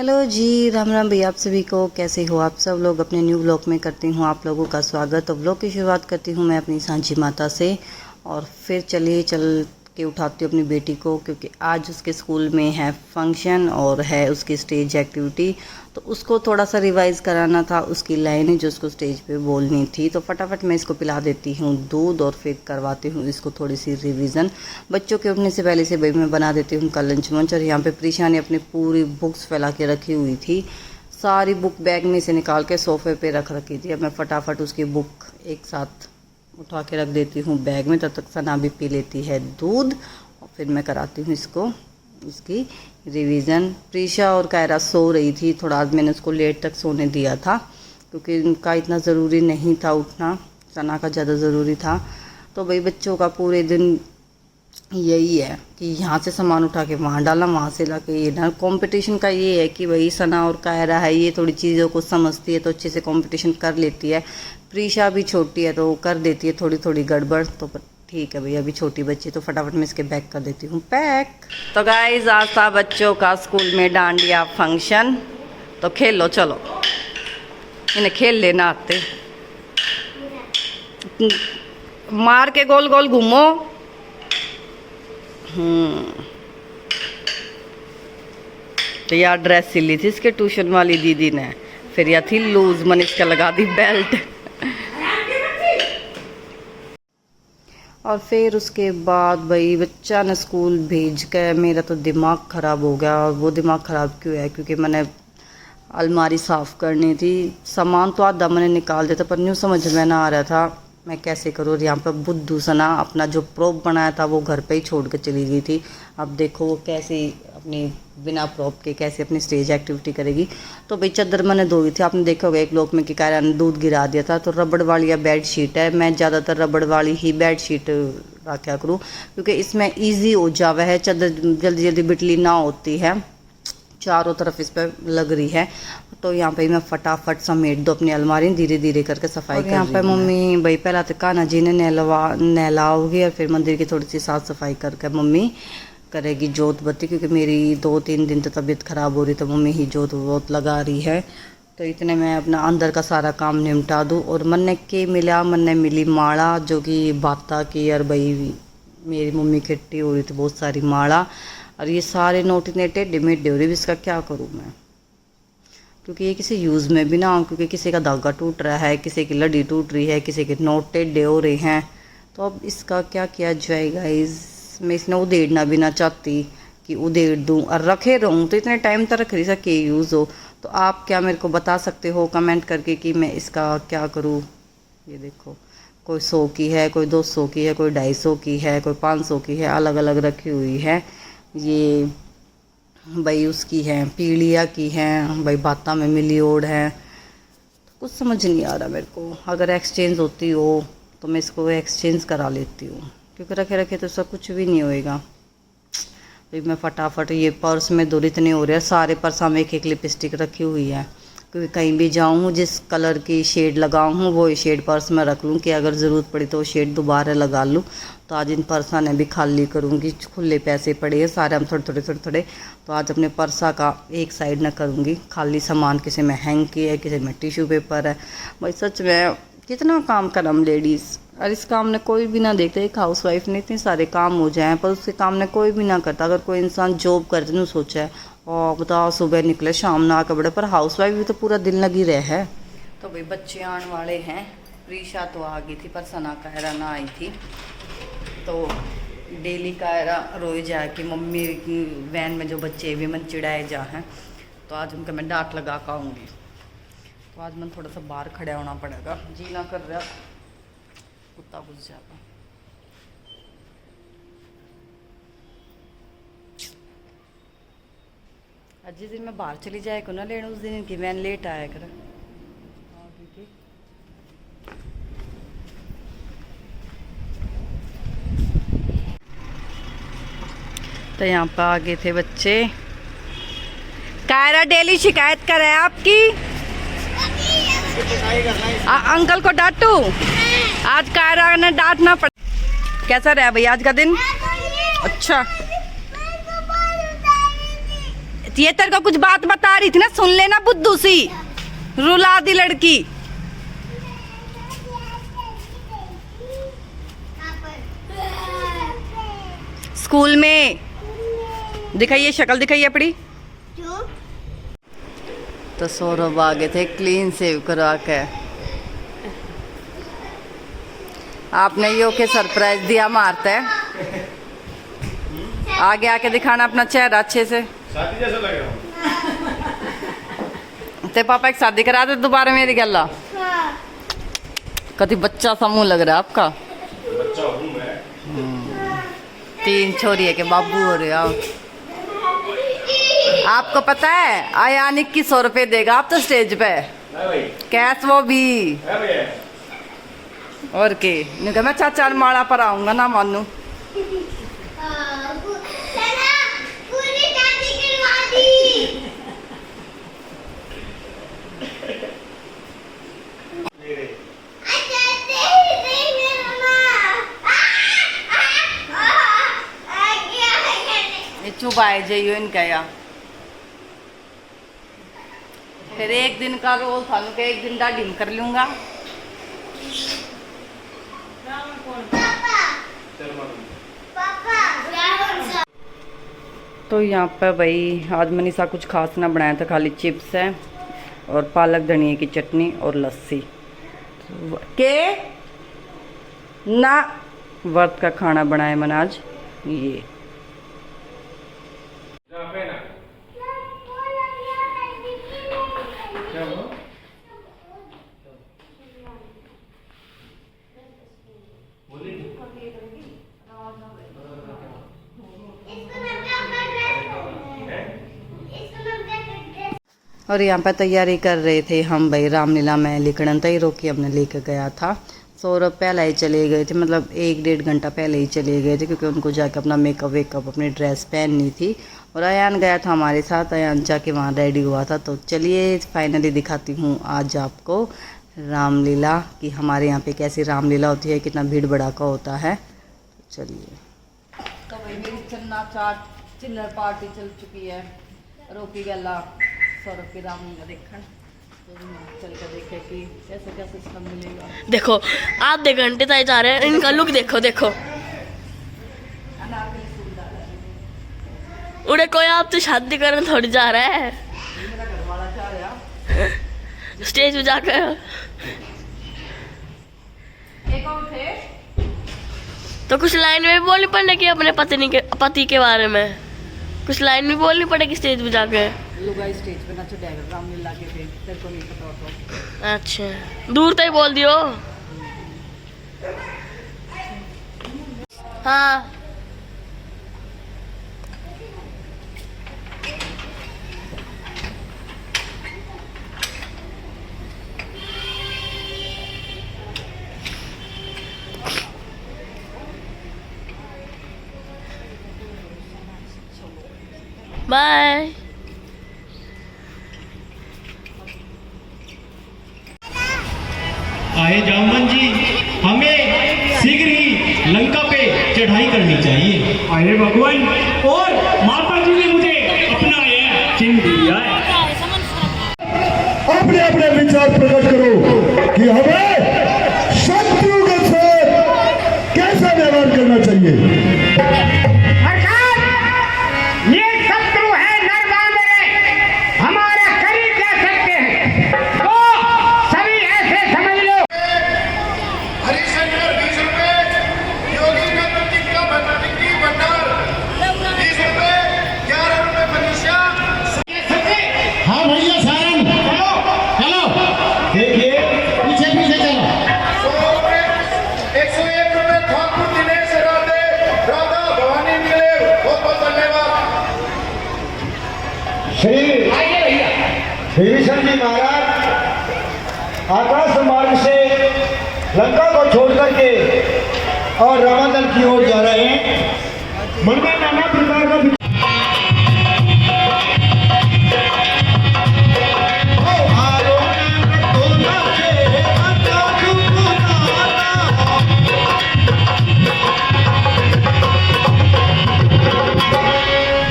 Hello जी, राम राम भैया आप सभी को। कैसे हो आप सब लोग। अपने न्यू ब्लॉग में करती हूँ आप लोगों का स्वागत। तो ब्लॉग की शुरुआत करती हूँ मैं अपनी सांझी माता से, और फिर चल के उठाती हूँ अपनी बेटी को, क्योंकि आज उसके स्कूल में है फंक्शन और है उसकी स्टेज एक्टिविटी। तो उसको थोड़ा सा रिवाइज़ कराना था, उसकी लाइनें जो उसको स्टेज पे बोलनी थी। तो फटाफट मैं इसको पिला देती हूँ दूध और फिर करवाती हूँ इसको थोड़ी सी रिवीजन। बच्चों के उठने से पहले से भाई मैं बना देती हूँ उनका लंच मंच। और यहाँ पे प्रीशा ने अपनी पूरी बुक्स फैला के रखी हुई थी, सारी बुक बैग में से निकाल के सोफ़े पे रख रखी थी। अब मैं फटाफट उसकी बुक एक साथ उठा के रख देती हूँ बैग में। तब तक सना भी पी लेती है दूध और फिर मैं कराती हूँ इसकी रिवीजन। प्रीशा और कायरा सो रही थी, थोड़ा आज मैंने उसको लेट तक सोने दिया था, क्योंकि उनका इतना ज़रूरी नहीं था उठना, सना का ज़्यादा ज़रूरी था। तो भाई बच्चों का पूरे दिन यही है कि यहाँ से सामान उठा के वहाँ डालना, वहाँ से ला के ये डाल। कंपटीशन का ये है कि भाई सना और कायरा है, ये थोड़ी चीज़ों को समझती है तो अच्छे से कंपटीशन कर लेती है। प्रीशा भी छोटी है तो वो कर देती है थोड़ी थोड़ी गड़बड़। तो ठीक है भैया, अभी छोटी बच्ची, तो फटाफट मैं इसके बैग कर देती हूँ पैक। तो गाइस आज था बच्चों का स्कूल में डांडिया फंक्शन, तो खेलो चलो, इन्हें खेल लेना आते, मार के गोल गोल घूमो। तो यार ड्रेस सिली थी इसके ट्यूशन वाली दीदी ने, फिर यह थी लूज, मैंने इसका लगा दी बेल्ट। और फिर उसके बाद भाई बच्चा ने स्कूल भेज कर मेरा तो दिमाग ख़राब हो गया। और वो दिमाग ख़राब क्यों है, क्योंकि मैंने अलमारी साफ़ करनी थी, सामान तो आधा मैंने निकाल दिया था, पर न्यू समझ में ना आ रहा था मैं कैसे करूँ। और यहाँ पर बुद्धू सना अपना जो प्रॉप बनाया था वो घर पे ही छोड़ कर चली गई थी। अब देखो वो कैसे अपनी बिना प्रॉप के कैसे अपनी स्टेज एक्टिविटी करेगी। तो भाई चादर मैंने धोई थी, आपने देखा होगा एक ब्लॉग में कि कायरा ने दूध गिरा दिया था। तो रबड़ वाली या बेड शीट है, मैं ज़्यादातर रबड़ वाली ही बेड शीट रखा करूँ, क्योंकि इसमें ईजी हो जावा है, चादर जल्दी जल्दी बिटली ना होती है, चारों तरफ इस पर लग रही है। तो यहाँ पे मैं फटाफट समेट दो अपनी अलमारी, धीरे धीरे करके सफाई कर रही हूँ। यहाँ पे मम्मी भाई पहला तो कान्हा जी ने नहलाओगी और फिर मंदिर की थोड़ी सी साफ़ सफाई करके मम्मी करेगी जोत बत्ती, क्योंकि मेरी 2-3 दिन तो तबीयत ख़राब हो रही, तो मम्मी ही जोत वोत लगा रही है। तो इतने मैं अपना अंदर का सारा काम निपटा दूँ। और मन ने मिली माला, जो कि बाता की, और भाई मेरी मम्मी इकट्ठी हो रही थी बहुत सारी माला। और ये सारे नोट इतने टेढ़े मेढ़े हो रहे, इसका क्या करूँ मैं, क्योंकि ये किसी यूज़ में भी ना हो, क्योंकि किसी का धागा टूट रहा है, किसी की लड़ी टूट रही है, किसी के नोट टेढ़े हो रहे हैं। तो अब इसका क्या किया जाएगा। मैं इसने उधेड़ना भी ना चाहती कि उधेड़ दूँ और रखे रहूँ, तो इतने टाइम तक रख रही सा के यूज़ हो। तो आप क्या मेरे को बता सकते हो कमेंट करके कि मैं इसका क्या करूँ। ये देखो, कोई 100 की है, कोई 200 की है, कोई 250 की है, कोई 500 की है, अलग अलग रखी हुई है। ये भाई उसकी है, पीलिया की है, भाई बाता में मिली ओढ़ है। तो कुछ समझ नहीं आ रहा मेरे को। अगर एक्सचेंज होती हो तो मैं इसको एक्सचेंज करा लेती हूँ, क्योंकि रखे रखे तो इसका कुछ भी नहीं होएगा। भाई मैं फटाफट, ये पर्स में दूर इतने हो रहे हैं, सारे पर्स में एक एक लिपस्टिक रखी हुई है, क्योंकि कहीं भी जाऊँ जिस कलर की शेड लगाऊँ हूँ वो शेड पर्स में रख लूँ, कि अगर ज़रूरत पड़ी तो वो शेड दोबारा लगा लूँ। तो आज इन पर्सा ने भी खाली करूँगी, खुले पैसे पड़े हैं सारे, हम थोड़े। तो आज अपने पर्सा का एक साइड न करूँगी खाली सामान, किसी में हैंग की है, किसी में टिश्यू पेपर है। भाई सच में कितना काम कर हम लेडीज़, और इस काम ने कोई भी ना देखता। एक हाउस वाइफ ने इतने सारे काम हो जाएं पर उसके काम ने कोई भी ना करता। अगर कोई इंसान जॉब करते नहीं सोचा है, और बताओ सुबह निकले शाम ना आकर बड़े, पर हाउस वाइफ भी तो पूरा दिन लगी रहे है। तो भाई बच्चे आने वाले हैं, प्रीशा तो आ गई थी पर सना कायरा ना आई थी। तो डेली कायरा रोई जाए कि मम्मी की वैन में जो बच्चे भी मन चिढ़ाए जा हैं, तो आज उनका मैं डांट लगा कर आऊँगी। तो आज मन थोड़ा सा बाहर खड़ा होना पड़ेगा, जी ना कर रहा, कुत्ता घुस जाता। आज जिस दिन मैं बाहर चली जाए को ना लेने, उस दिन इनकी वैन लेट आया कर। तो यहाँ पर आ गए थे बच्चे। कायरा डेली शिकायत करे आपकी, अंकल को डांटू। आज कायरा ने डांटना पड़ा। कैसा रहा भैया आज का दिन? अच्छा ये तेरे को कुछ बात बता रही थी ना, सुन लेना बुद्धू सी, रुला दी लड़की। स्कूल में दिखाइए, शक्ल दिखाइए अपनी। तो सौरभ आ गए थे क्लीन सेव करवा के। आपने यो के सरप्राइज दिया मारता है। आगे आके दिखाना अपना चेहरा अच्छे से। शादी जैसा लग रहा हूँ। ते पापा एक शादी करा दे दोबारा मेरी गल्ला। कभी बच्चा सा मुंह लग रहा है आपका। बच्चा हूँ मैं। 3 छोरी है के बाबू हो रहे हो। आपको पता है आयान 2100 रुपये देगा आप तो स्टेज पे कैश, वो भी। और के नहीं मैं चाचा माड़ा पर आऊंगा ना मानू। चुबाए जाइयो इनका या फिर एक दिन का रोल था के एक दिन दाढ़ी में कर लूंगा। तो यहाँ पे भाई आज मनीषा कुछ खास ना बनाया था, खाली चिप्स है और पालक धनिया की चटनी और लस्सी के ना व्रत का खाना बनाया मैंने आज ये। और यहाँ पर तैयारी कर रहे थे हम भाई रामलीला में लिखण तय रोकी हमने लेकर गया था। सौरभ पहले ही चले गए थे, मतलब 1-1.5 घंटा पहले ही चले गए थे क्योंकि उनको जाकर अपना मेकअप वेकअप अपनी ड्रेस पहननी थी। और अयान गया था हमारे साथ, अयान जाके वहाँ रेडी हुआ था। तो चलिए फाइनली दिखाती हूँ आज आपको रामलीला कि हमारे यहाँ पे कैसी रामलीला होती है, कितना भीड़ भड़ाका होता है। चलिए तो भाई मेरी चन्ना चाट चिल्लर पार्टी चल चुकी है। रोकी गला सौरभ की रामलीला देखन तो चल कर देखे कि कैसे कैसे सिस्टम मिलेगा। देखो आधे घंटे तक जा रहे हैं, इनका लुक देखो देखो। उड़े कोई आप तो शादी करने थोड़ी जा रहा है, मेरा घर वाला जा रहा स्टेज पे जाकर। एक और थे तो कुछ लाइन में बोलनी पड़ने की अपने पति के बारे में, कुछ लाइन भी बोलनी पड़ेगी स्टेज पे जाकर। लुगाई स्टेज पे ना चढ़ेगा रामलीला के थे, तेरे को नहीं पता होता। अच्छा दूर तक बोल दियो। हाँ बाय। आए जामवन जी, हमें शीघ्र ही लंका पे चढ़ाई करनी चाहिए। अरे भगवान, और माता जी ने मुझे अपना यह चिन्ह दिया है। अपने अपने विचार प्रकट करो कि हमें शत्रुओं के साथ कैसा व्यवहार करना चाहिए। ये शत्रु है नरवानरे, हमारे करीब जा सकते हैं, तो सभी ऐसे समझ लो। हरिशंकर 20 रुपए, योगी गणपति का भंडार 20 रुपए, 11 रुपए मनीषा। हाँ भैया सारंग, चलो देखिए पीछे पीछे चलो। 100 रुपए, 101 रुपए ठाकुर दिनेश राधा भवानी मिले। बहुत बहुत धन्यवाद। श्री विष्णु जी महाराज आकाश मार्ग से लंका को छोड़ करके और रामादल की ओर जा रहे हैं। मन में नाना प्रकार का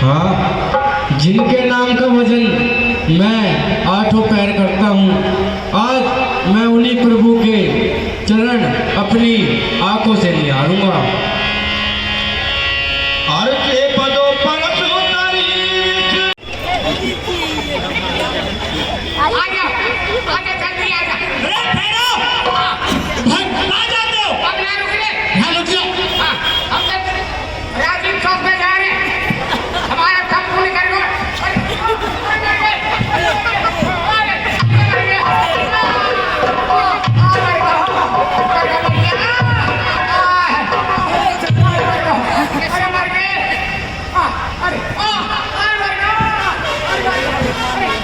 हाँ, जिनके नाम भजन मैं आठों पैर करता हूँ। आज मैं उन्हीं प्रभु के चरण अपनी आंखों से निहारूंगा। हर के पदों पर सुंदरी आजा आजा जल्दी आजा। अब ना रुक ले। हाँ, हम लोग राजीव चौक पे जा रहे हैं। हमारा काम पूरी कर लो।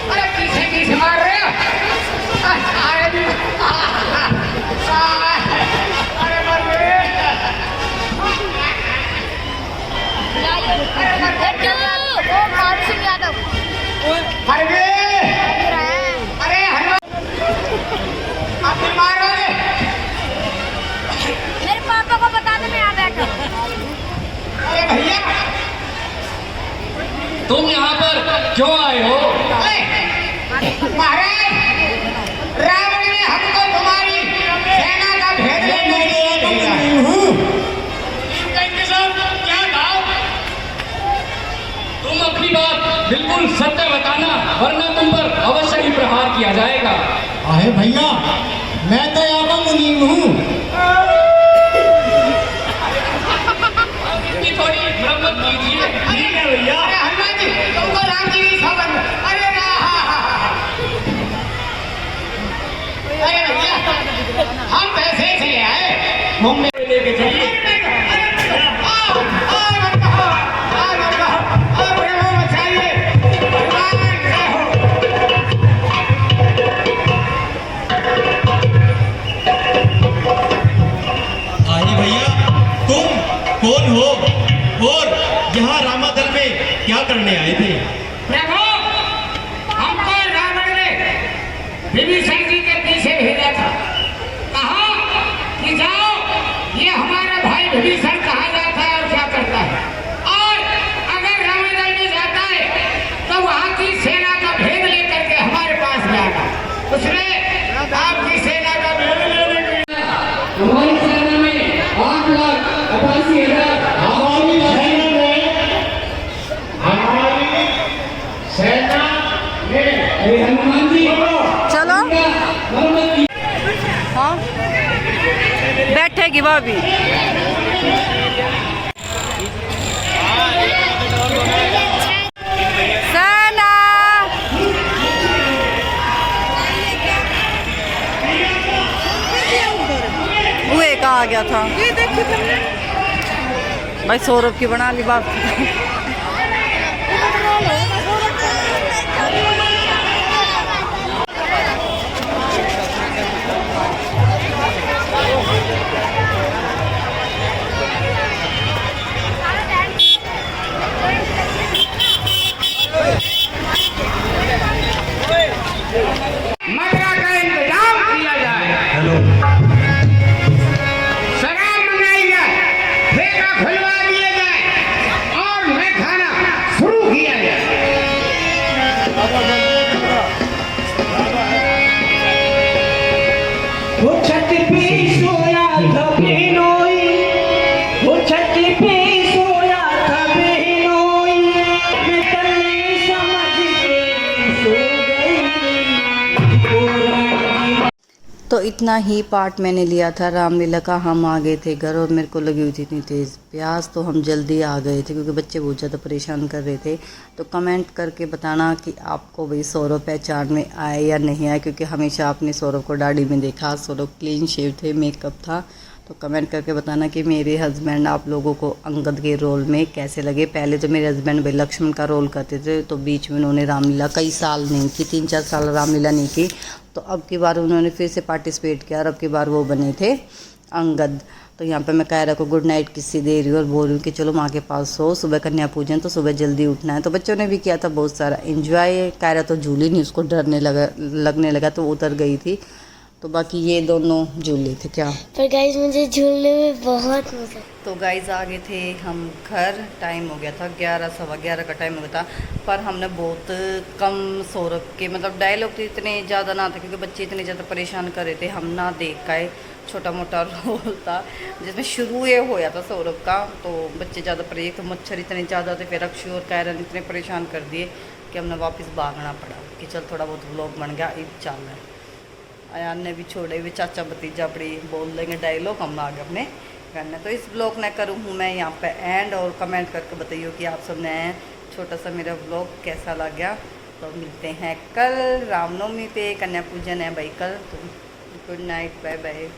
अरे पीछे पीछे मार रहे हो। अरे मर गए। मर गए। अरे हनुमान आप बीमार हो गए। मेरे पापा को बता दे मैं यहाँ बैठा। अरे भैया तुम यहाँ पर क्यों आए हो? महाराज रावण ने हमको तुम्हारी सेना का भेद लेने के लिए भेजा है। इनका इंतजाम क्या था? तुम अपनी बात बिल्कुल सत्य बताना, वरना तुम पर अवश्य ही प्रहार किया जाएगा। अरे भैया मैं तो यहाँ का मुनीम हूँ। इसकी थोड़ी मरम्मत कीजिए। ठीक है भैया। अरे हनुमान जी तुमको राम जी की खबर। अरे अरे भैया हम पैसे से आए मुंबई लेके चलिए। आइए भैया, तुम कौन हो और यहाँ रामादल में क्या करने आए थे? प्रभु हमको रावण ने विभीषण जी के पीछे भेजा था। कहा कि जाओ ये हमारा भाई विभीषण कहाँ जाता है और क्या करता है, और अगर रामादल में जाता है तो वहाँ की सेना का भेद लेकर के हमारे पास लाएगा। उसने आपकी सेना का भेद लेने के लिए हमारी सेना में 8,88,000 हमारी सेना में हनुमान जी चलो मरम्मत की। हाँ बैठेगी भाभी। सेना वो एक आ गया था। भाई सौरभ की बना ली बात। मदरा का इंतजाम किया जाए। शराब मंगाई जाए, ठेका खुलवा दिया जाए और मैं खाना शुरू किया जाए। वो छत पे सोया था बेनोई, वो छत पे सोया था बेनोई, मैं तन्ने समझ के सो गई। तो इतना ही पार्ट मैंने लिया था रामलीला का। हम आ गए थे घर और मेरे को लगी हुई थी इतनी तेज़ प्यास, तो हम जल्दी आ गए थे क्योंकि बच्चे बहुत ज़्यादा परेशान कर रहे थे। तो कमेंट करके बताना कि आपको भाई सौरभ पहचान में आए या नहीं आए, क्योंकि हमेशा आपने सौरभ को दाढ़ी में देखा, सौरभ क्लीन शेव थे, मेकअप था। तो कमेंट करके बताना कि मेरे हस्बैंड आप लोगों को अंगद के रोल में कैसे लगे। पहले तो मेरे हस्बैंड भाई लक्ष्मण का रोल करते थे, तो बीच में उन्होंने रामलीला कई साल नहीं की, 3-4 साल रामलीला नहीं की। तो अब की बार उन्होंने फिर से पार्टिसिपेट किया और अब की बार वो बने थे अंगद। तो यहाँ पे मैं कायरा को गुड नाइट किस्सी दे रही हूँ और बोल रही हूँ कि चलो माँ के पास सो, सुबह कन्या पूजन तो सुबह जल्दी उठना है। तो बच्चों ने भी किया था बहुत सारा एंजॉय। कायरा तो झूली नहीं, उसको डरने लगने लगा तो उतर गई थी। तो बाकी ये दोनों झूले थे क्या। पर गाइस मुझे झूलने में बहुत मजा। तो गाइस आ गए थे हम घर, टाइम हो गया था 11 सवा 11 का टाइम हो गया था। पर हमने बहुत कम सौरभ के मतलब डायलॉग तो इतने ज़्यादा ना थे क्योंकि बच्चे इतने ज़्यादा परेशान कर रहे थे, हम ना देख पाए। छोटा मोटा रोल था जिसमें शुरू ये होया था सौरभ का, तो बच्चे ज़्यादा परेशान, तो मच्छर इतने ज़्यादा थे, फिर अक्षु और कायरन इतने परेशान कर दिए कि हमने वापस भागना पड़ा कि चल थोड़ा बहुत व्लॉग बन गया, ईद चल रहा है। अयान ने भी छोड़े हुए चाचा भतीजा बड़ी बोल देंगे डायलॉग, हम आगे अपने करने। तो इस ब्लॉग ने करूँ हूँ मैं यहाँ पे एंड, और कमेंट करके बताइए कि आप सब ने छोटा सा मेरा ब्लॉग कैसा लग गया। तो मिलते हैं कल रामनवमी पे, कन्या पूजन है भाई कल। तो गुड नाइट, बाय बाय।